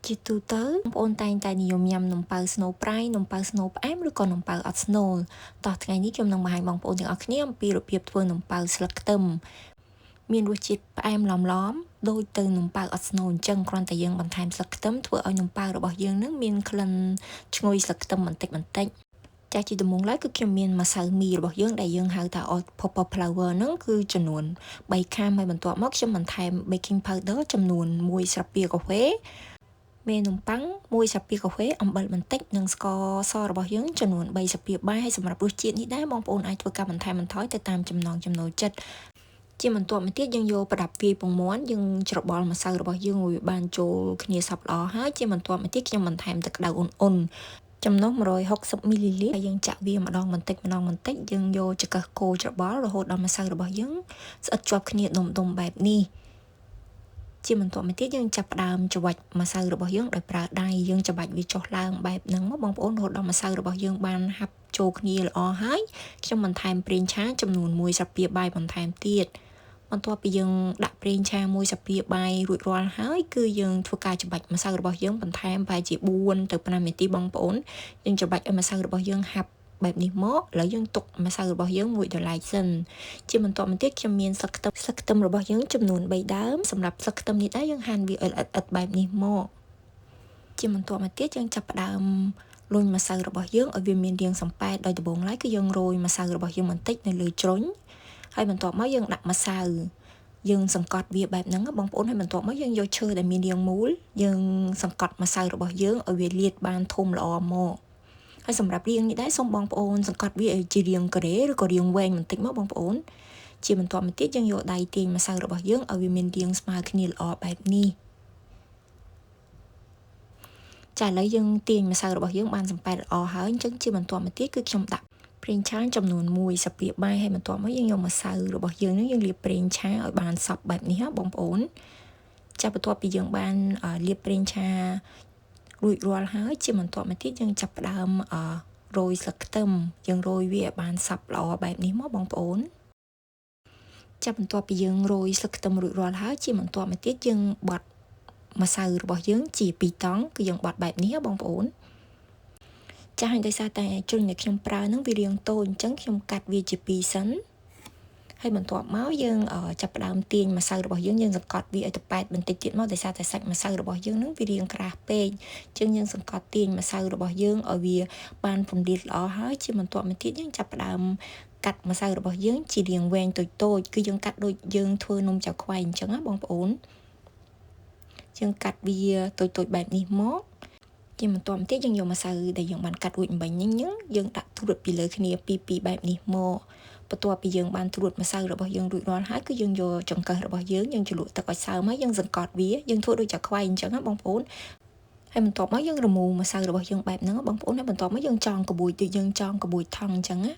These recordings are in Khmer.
ជាទូទៅបងប្អូនតែងតែនិយមញ៉ាំនំប៉័ងស្នូលប្រៃនំប៉័ងស្នូលផ្អែមឬក៏នំប៉័ងអត់ស្នូលតោះថ្ងៃនេះខ្ញុំនឹងបង្ហាញបងប្អូនទាំងអស់គ្នាអំពីរបៀបធ្វើនំប៉័ងស្លឹកខ្ទឹមមានរសជាតិផ្អែមឡំដូចទៅនំប៉័ងអត់ស្នូលអញ្ចឹងគ្រាន់តែយើងបន្ថែមស្លឹកខ្ទឹមធ្វើឲ្យនំប៉័ងរបស់យើងនឹងមានក្លិនឈ្ងុយស្លឹកខ្ទឹមបន្តិចចាស់ជាដំបូងឡើយគឺខ្ញុំមានម្សៅមីរបស់យើងដែលយើងហៅថា purple flower ហ្នឹងគឺចំនួន3ខាំហើយបន្ទាប់មកខ្ញុំបន្ថែម baking powder ចំនួន1ស្លាបព្រាកាហ្វេមេនំប៉័ង1ស្លាបព្រាកាហ្វេអំបិលបន្តិចនិងស្ករសរបស់យើងចំនួន3ស្លាបព្រាបាយហើយសម្រាប់រសជាតិនេះដែរបងប្អូនអាចធ្វើការបន្ថែមបន្ថយទៅតាមចំណង់ចំណូលចិត្តជាបន្ទាប់មកទៀតយើងយកប្រដាប់វាយពងមាន់យើងច្របល់ម្សៅរបស់យើងឲ្យបានចូលគ្នាសព្វល្អហើយជាបន្ទាប់មកទៀតខ្ញុំបន្ថែមទឹកក្តៅអ៊ុនចំណុះ160មីលីលីត្រហើយយើងចាក់វាម្ដងបន្តិចយើងយកចង្កឹះគោច្របល់រហូតដល់ម្សៅរបស់យើងស្អិតជាប់គ្នាដុំបែបនេះជាបន្ទាប់មកទៀតយើងចាប់ផ្ដើមច្របាច់ម្សៅរបស់យើងដោយប្រើដៃយើងច្របាច់វាចុះឡើងបែបហ្នឹងមកបងប្អូនរហូតដល់ម្សៅរបស់យើងបានហាប់ចូលគ្នាល្អហើយខ្ញុំបន្ថែមប្រេងឆាចំនួន1ស្លាបព្រាបាយបន្ថែមទៀតបន្ទាប់ពីយើងដាក់ប្រេងឆា1ស្លាបព្រាបាយរួចរាល់ហើយគឺយើងធ្វើការច្របាច់ម្សៅរបស់យើងបន្ថែមប្រហែលជា4ទៅ5នាទីបងប្អូនយើងច្របាច់ឲ្យម្សៅរបស់យើងហាប់បែបនេះមកឥឡូវយើងទុកម្សៅរបស់យើងមួយដល់ឡែកសិនជាបន្តមកទៀតខ្ញុំមានស្លឹកខ្ទឹមរបស់យើងចំនួន3ដើមសម្រាប់ស្លឹកខ្ទឹមនេះដែរយើងហាន់វាល្អិតបែបនេះមកជាបន្តមកទៀតយើងចាប់ផ្ដើមលុញម្សៅរបស់យើងឲ្យវាមានរាងសំប៉ែតដោយដំបូងឡើយគឺយើងរោយម្សៅរបស់យើងបន្តិចនៅលើជ្រុញហើយបន្ទាប់មកយើងដាក់ម្សៅយើងសង្កត់វាបែបហ្នឹងបងប្អូនហើយបន្ទាប់មកយើងយកឈើដែលមានរាងមូលយើងសង្កត់ម្សៅរបស់យើងឲ្យវាលាតបានធំល្អមកហើយសម្រាប់រាងនេះដែរសូមបងប្អូនសង្កត់វាឲ្យជារាងការ៉េឬក៏រាងវែងបន្តិចមកបងប្អូនជាបន្តមកទៀតយើងយកដៃទាញម្សៅរបស់យើងឲ្យវាមានរាងស្មើគ្នាល្អបែបនេះចាឥឡូវយើងទាញម្សៅរបស់យើងបានសំប៉ែតល្អហើយអញ្ចឹងជាបន្តមកទៀតគឺខ្ញុំដាក់ប្រេងឆាចំនួន1ស្លាបព្រាបាយហើយបន្ទាប់មកយើងយកម្សៅរបស់យើងនឹងយើងលាបប្រេងឆាឲ្យបានសព្វបែបនេះហ៎បងប្អូនចាប់បន្ទាប់ពីយើងបានលាបប្រេងឆារួចរាល់ហើយជាបន្តមកទៀតយើងចាប់ផ្ដើមរោយស្លឹកខ្ទឹមយើងរោយវាឲ្យបានសព្វល្អបែបនេះមកបងប្អូនចាប់បន្ទាប់ពីយើងរោយស្លឹកខ្ទឹមរួចរាល់ហើយជាបន្តមកទៀតយើងបត់ម្សៅរបស់យើងជា2តង់គឺយើងបត់បែបនេះបងប្អូនចាស់ដោយសារតែជ្រុញដែលខ្ញុំប្រើហ្នឹងវារាងតូចអញ្ចឹងខ្ញុំកាត់វាជា2សិនហើយបន្ទាប់មកយើងចាប់ផ្ដើមទាញម្សៅរបស់យើងសង្កត់វាឲ្យទៅប៉ែតបន្តិចទៀតមកដោយសារតែសាច់ម្សៅរបស់យើងនឹងវារាងក្រាស់ពេកអញ្ចឹងយើងសង្កត់ទាញម្សៅរបស់យើងឲ្យវាបានពន្លាតល្អហើយជាបន្ទាប់មកទៀតយើងចាប់ផ្ដើមកាត់ម្សៅរបស់យើងជារាងវែងតូចគឺយើងកាត់ដូចយើងធ្វើនំចាខ្វៃអញ្ចឹងណាបងប្អូនយើងកាត់វាតូចបែបនេះមកជាបន្តមកទៀតយើងយកម្សៅដែលយើងបានកាត់រួចអំបញ្ញយើងដាក់ត្រួតពីលើគ្នាពីបែបនេះមកបន្ទាប់ពីយើងបានត្រួតម្សៅរបស់យើងរួចរាល់ហើយគឺយើងយកចង្កឹះរបស់យើងជ្រលក់ទឹកឲ្យសើមហើយយើងសង្កត់វាយើងធ្វើដូចចាខ្វៃអញ្ចឹងណាបងប្អូនហើយបន្ទាប់មកយើងរមូរម្សៅរបស់យើងបែបហ្នឹងបងប្អូនហើយបន្ទាប់មកយើងចងក្បួយដូចយើងចងក្បួយថង់អញ្ចឹងណា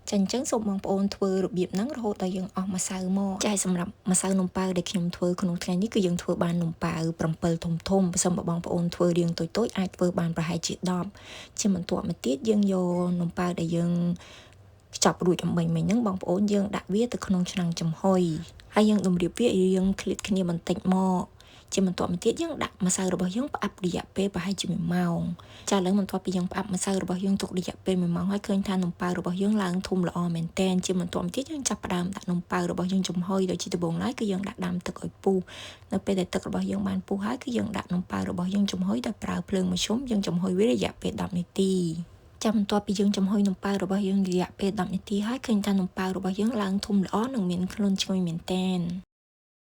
ចាអញ្ចឹងសូមបងប្អូនធ្វើរបៀបហ្នឹងរហូតដល់យើងអស់ម្សៅមកចាសម្រាប់ម្សៅនំប៉័ងដែលខ្ញុំធ្វើក្នុងថ្ងៃនេះគឺយើងធ្វើបាននំប៉័ង7ធំបើសិនបើបងប្អូនធ្វើរាងតូចអាចធ្វើបានប្រហែលជា10ជាបន្ទាប់មកទៀតយើងយកនំប៉័ងដែលយើងខ្ចប់រួចអំបញ្ញមិញហ្នឹងបងប្អូនយើងដាក់វាទៅក្នុងឆ្នាំងចំហុយហើយយើងតម្រៀបវារៀងឃ្លាតគ្នាបន្តិចមកជាបន្ទាប់មកទៀតយើងដាក់ម្សៅរបស់យើងផ្អាប់រយៈពេលប្រហែលជា1ម៉ោងចាឥឡូវបន្ទាប់ពីយើងផ្អាប់ម្សៅរបស់យើងទុករយៈពេល1ម៉ោងហើយឃើញថានំប៉័ងរបស់យើងឡើងធំល្អមែនទែនជាបន្ទាប់មកទៀតយើងចាប់ផ្ដើមដាក់នំប៉័ងរបស់យើងចំហុយដូចជាដំបូងឡើយគឺយើងដាក់ដាំទឹកឲ្យពុះនៅពេលដែលទឹករបស់យើងបានពុះហើយគឺយើងដាក់នំប៉័ងរបស់យើងចំហុយដោយប្រើភ្លើងមធ្យមយើងចំហុយវារយៈពេល10នាទីចាំបន្ទាប់ពីយើងចំហុយនំប៉័ងរបស់យើងរយៈពេល10នាទីហើយឃើញថានំប៉័ងរបស់យើងឡើងធំល្អនិងមានក្លិនឈ្ងុយមែនទែន